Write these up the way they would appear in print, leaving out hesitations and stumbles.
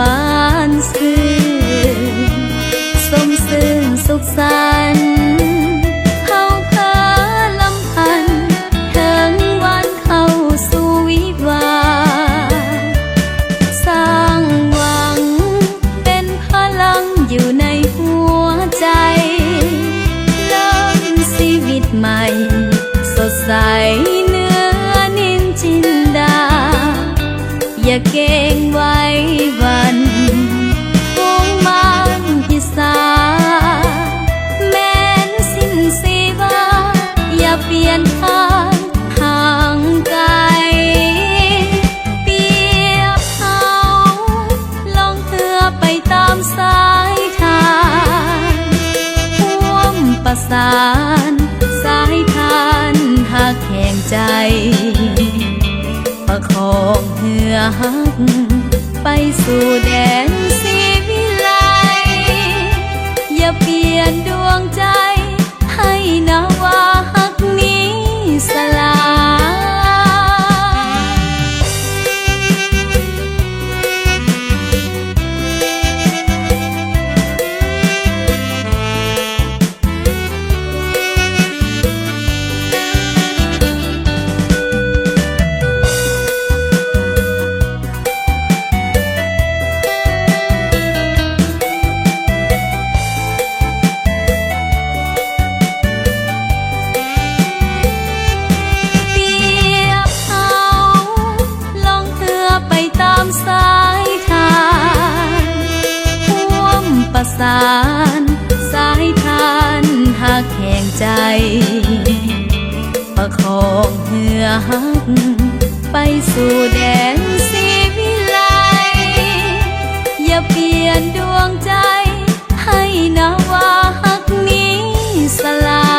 านซื่นสมซื่นสุขสันต์เฮาเพ้อลำพันถึงวันเข้าสู่วิวาสร้างหวังเป็นพลังอยู่ในหัวใจเริ่มชีวิตใหม่สดใสเนื้อนินจินดาอย่าเก่งไว้วันพวงมันพิสาแม้นสิ้นสีวาอย่าเปลี่ยนทางห่างไกลเปรียบเขาลองเรือไปตามสายทานร่วมประสานสายทานหากแห่งใจประคองเหือหักไปสู่แดนสีวิไลอย่าเปลี่ยนดวงใจให้นาวาหักนี้สลายสายทานร่วมประสานสายทานหากแห่งใจประคองเหือหักไปสู่แดนสีวิไลอย่าเปลี่ยนดวงใจให้นาวาหักนี้สลาย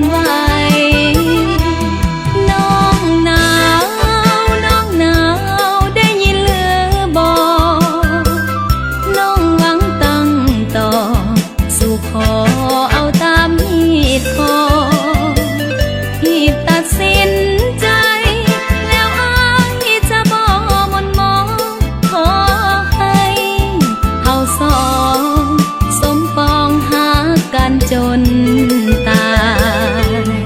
ไหวน้องหนาวน้องหนาวได้ยินหรือบอกน้องหวังตั้งต่อสู่ขอเอาตามมีดคอที่ตัดสินใจแล้วอายจะบ่มนมองขอให้เฮาสองสมปองหากันจนตาย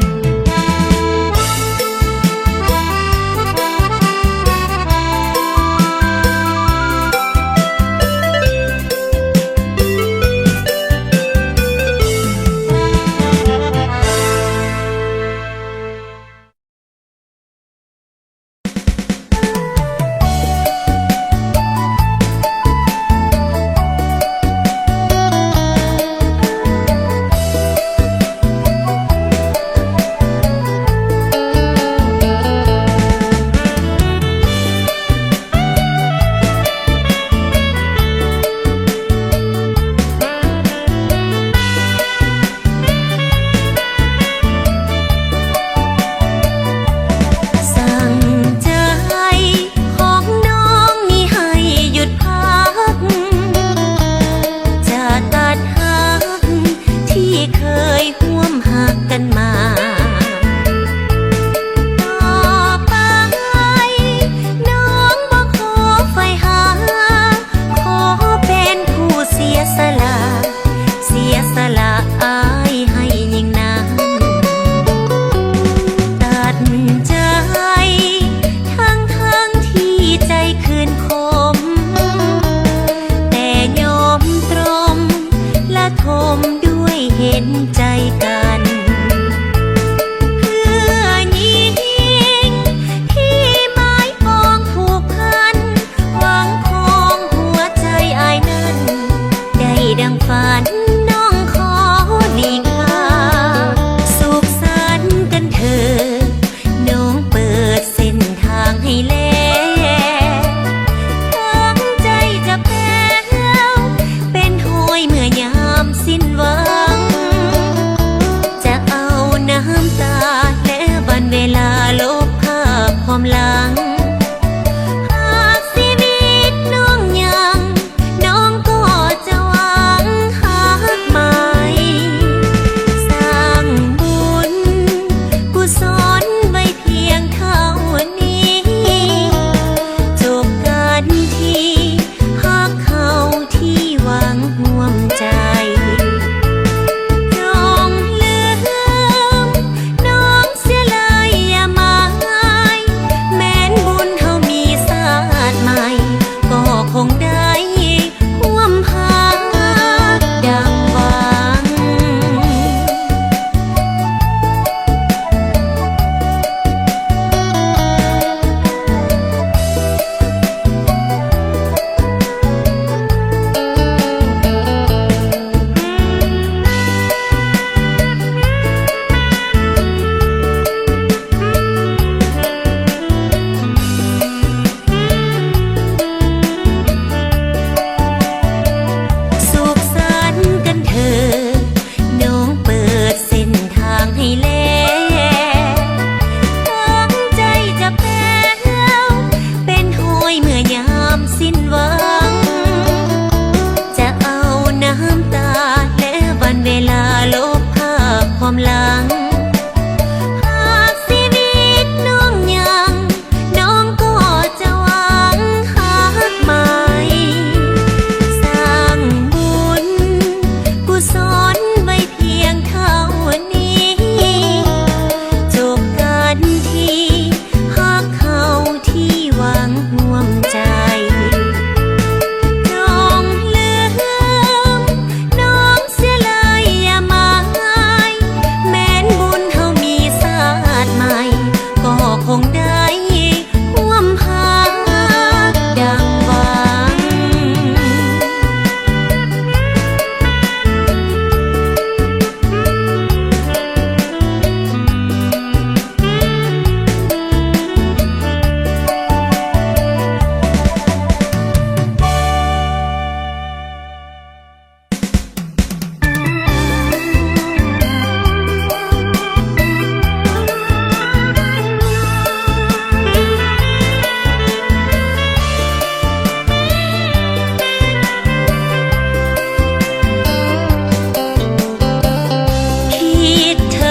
มด้วยเห็นใจกัน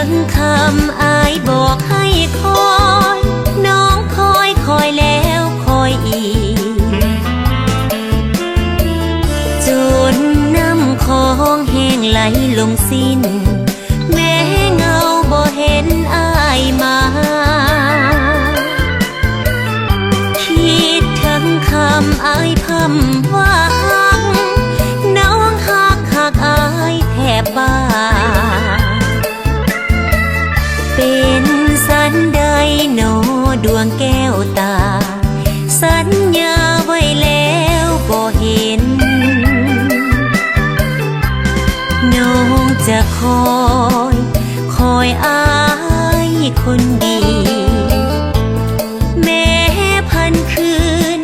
งคำอายบอกให้คอยน้องคอยแล้วคอยอีกจนน้ำคองแห้งไหลลงสิ้นแม้เงาบ่เห็นอายมาคิดถึงคำอายพำว่าฮักน้องฮักอายแทบบ้าเป็นสันใดหนอดวงแก้วตาสัญญาไว้แล้วบ่เห็นน้องจะคอยอายคนดีแม้พันคืน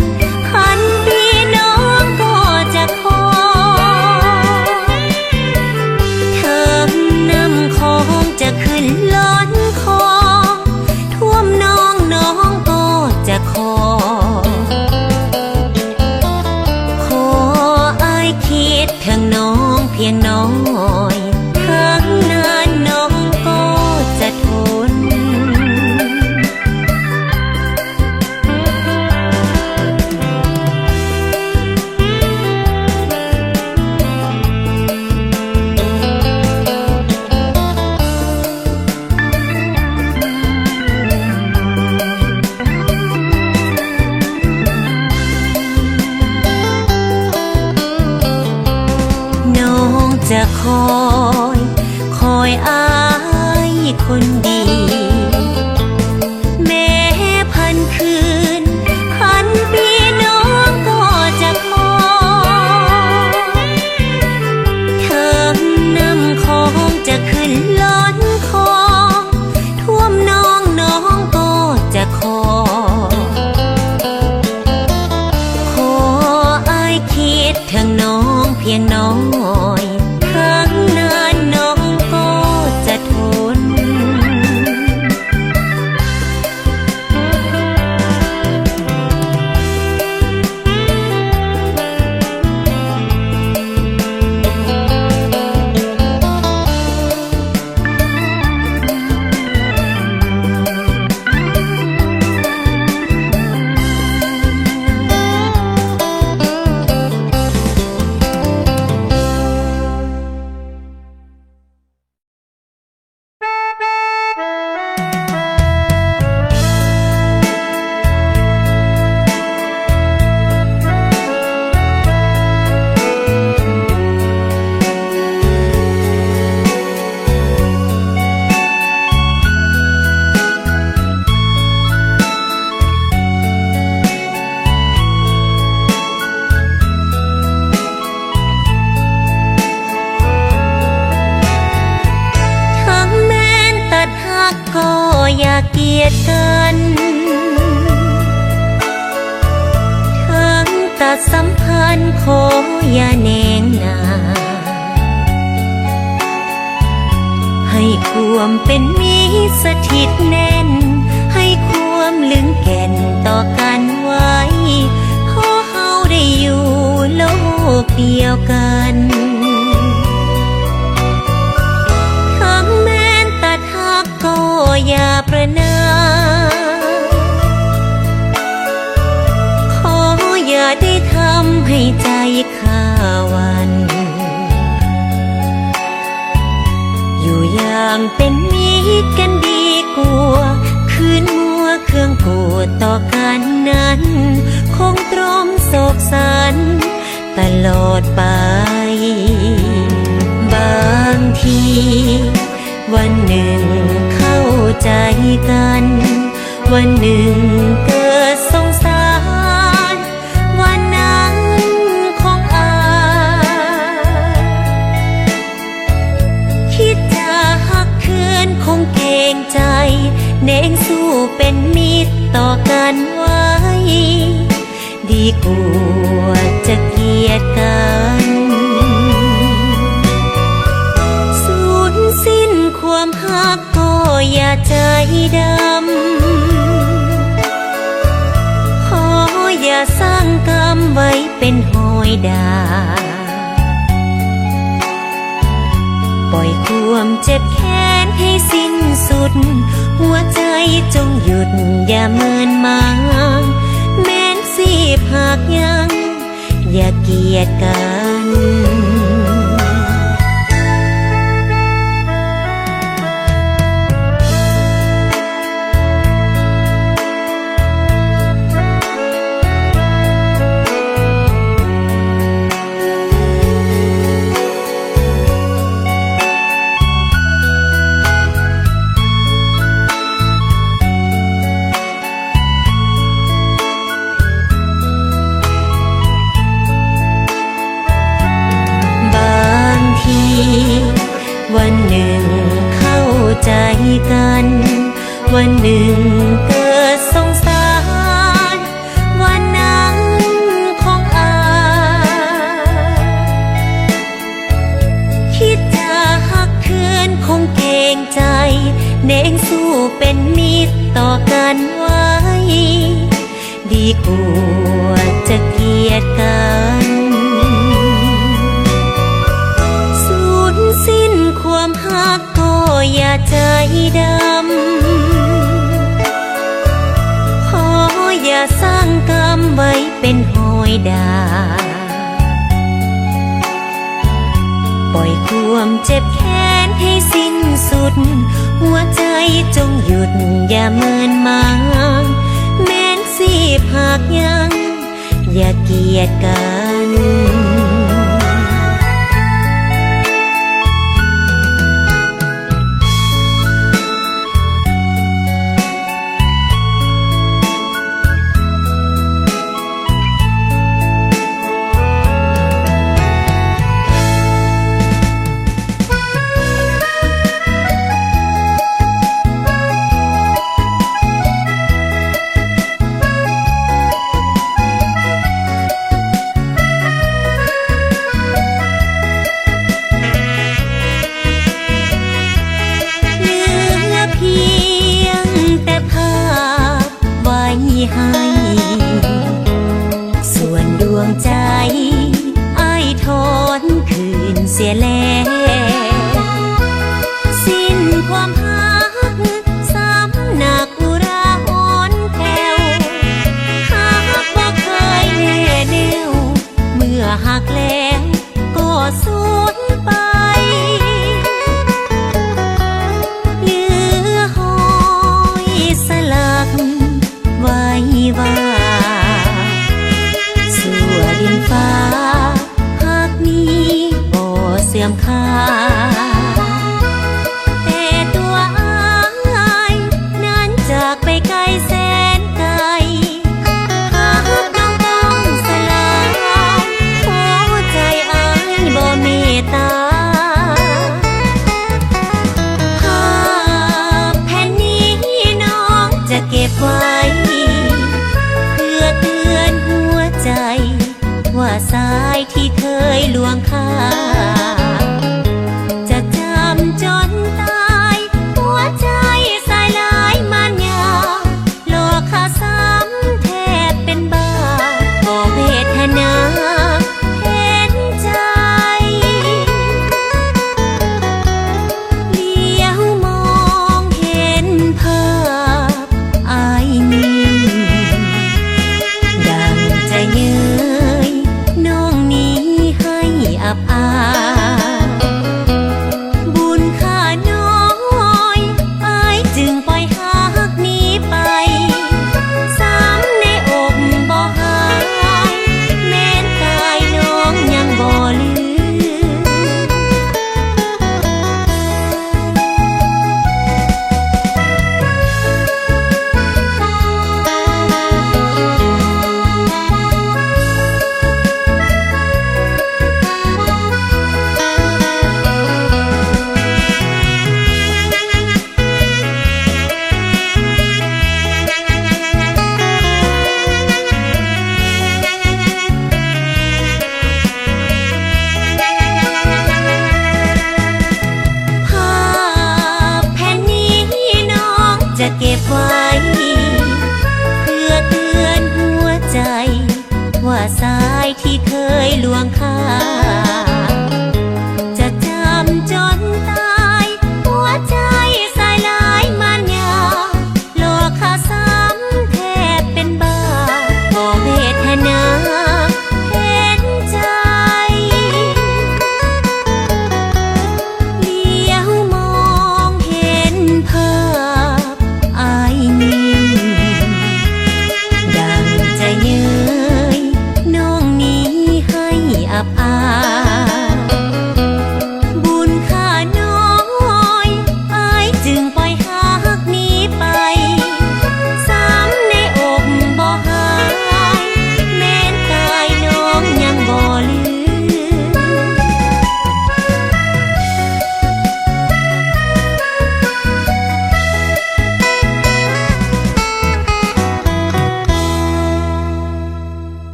พันปีน้องก็จะคอยเธอน้ำคองจะขึ้นล้นคอท่วมน้องก็จะขออายคิดถึงน้องเพียงน้อยทั้งนานน้องก็จะทนจะคอยอายคนดีแม้พันคืนพันปีน้องก็จะคอยเธอน้ำคองจะขึ้นล้นคอท่วมน้องก็จะขออายคิดถึงน้องเพียงน้อยทั้งนานน้องก็จะทนก็อย่าเกลียดกันทั้งตัดสัมพันธ์ขออย่าแนงนา ให้ความเป็นมิตรสถิตแน่นให้ความลึงแก่นต่อกันไว้เพราะเฮาได้อยู่โลกเดียวกันทั้งแม้นตัดหักก็อย่าประนามขออย่าได้ทำให้ใจข้าวันอยู่อย่างเป็นมิตรกันดีกว่าคืนมัวเครื่องโกรธต่อกันนั้นคงตรมโศกสันตลอดไปบางทีวันหนึ่งเข้าใจกันวันหนึ่งเกิดสงสารวันนั้นของอาคิดจะหักคืนคงเกรงใจเน่งสู้เป็นมิตรต่อกันไว้ดีกว่าจะเกลียดกันสูญสิ้นความหักก็อย่าใจดำขออย่าสร้างกรรมไว้เป็นหอยดาปล่อยความเจ็บแค้นให้สิ้น ดหัวใจจงหยุดอย่าเมินมางแม้นสิหากยังอย่าเกียดกัน วันหนึ่งเข้าใจกันวันหนึ่งเกิดสงสารวันนั้นของคิดจะหักคืนคงเกรงใจเน่งสู้เป็นมิตรต่อกันไว้ดีกว่าจะเกลียดกันสิ้นความหักก็อย่าใจดำขออย่าสร้างกรรมไว้เป็นหอยดาปล่อยความเจ็บแค้นให้สิ้นสุดหัวใจจงหยุดอย่าเมินมางแม้นสิหากยังอย่าเกลียดกันให้ส่วนดวงใจอ้ายทอนคืนเสียแล้วสิ้นความหักสำนักอุราหอนแผ่วหากว่าเคยแน่แน่วเมื่อหักแล้วก็สูญไปเหลือหอยสลักไว้ว่าสู่ดินฟ้าหากมีบ่เสื่อมค่าแต่ตัวอ้ายนั้นจากไปไกลแสนไกลหากน้องต้องสลายหัวใจอ้ายบ่เมตตาภาพแผ่นนี้น้องจะเก็บไว้ว่าสายที่เคยลวงค่าจะจำจนตายหัวใจสายลายมันยาหลอกข้าซ้ำแทบเป็นบ้าก็เวทนาเห็นใจเลี้ยวมองเห็นภาพอายนิ่งดังใจเยือับอาบุญค่าน้อยอ้ายจึงปล่อยหักนี้ไปซ้ำในอกบ่หายแม้นกายน้องยังบ่ลืมจะเก็บไว้เพื่อเตือนหัวใจว่าสายที่เคยลวงค่าจะจำจนตายหัวใจสายลายมา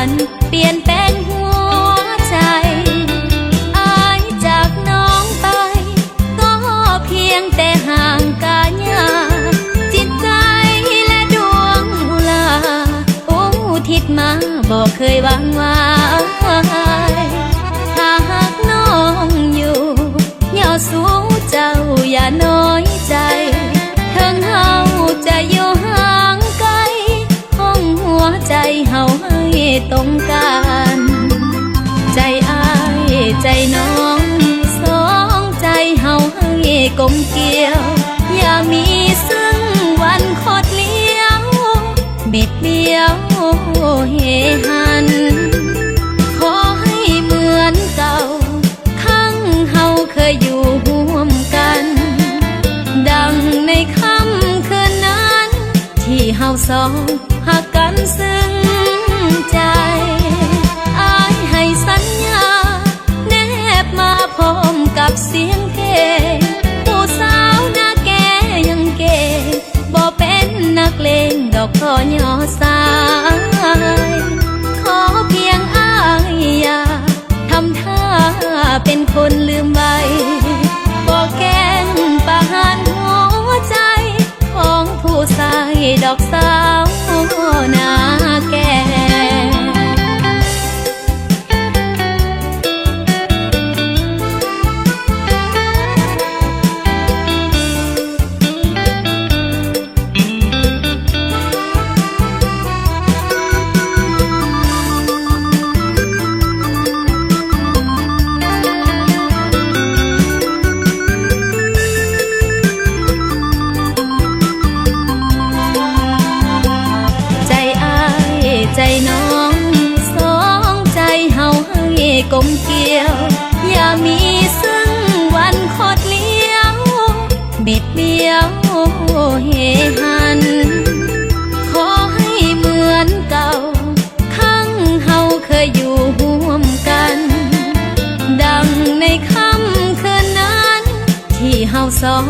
นเปลี่ยนแปลงหัวใจอายจากน้องไปก็เพียงแต่ห่างกายาจิตใจและดวงอุลาอุทิศมาบอกเคยหวังว่าถ้าหากน้องอยู่อย่าสู้เจ้าอย่าน้อยใจถึงเฮาจะอยู่ห่างไกลห้องหัวใจเฮาให้ตรงกันใจอายใจน้องสองใจเฮาให้กลมเกลียวอย่ามีซึ่งวันคดเลี้ยวเบ็ดเบี้ยวเฮหันขอให้เหมือนเก่าทั้งเฮาเคยอยู่ร่วมกันดังในค่ำคืนนั้นที่เฮาสองหักกันซึ้งใจอายให้สัญญาแนบมาพร้อมกับเสียงเพลงผู้สาวหน้าแก่ยังเก๋บ่เป็นนักเลงดอกพอยอสายขอเพียงอายอย่าทำท่าเป็นคนลืมใบบอกแกล้งประหารหัวใจของผู้ชายดอกสาวหน้าแก่ ใจน้องสองใจเฮาให้กลมเกลียวอย่ามีซึ่งวันคดเลี้ยวเบ็ดเบี้ยวเฮหันขอให้เหมือนเก่าทั้งเฮาเคยอยู่ร่วมกันดังในค่ำคืนนั้นที่เฮาสอง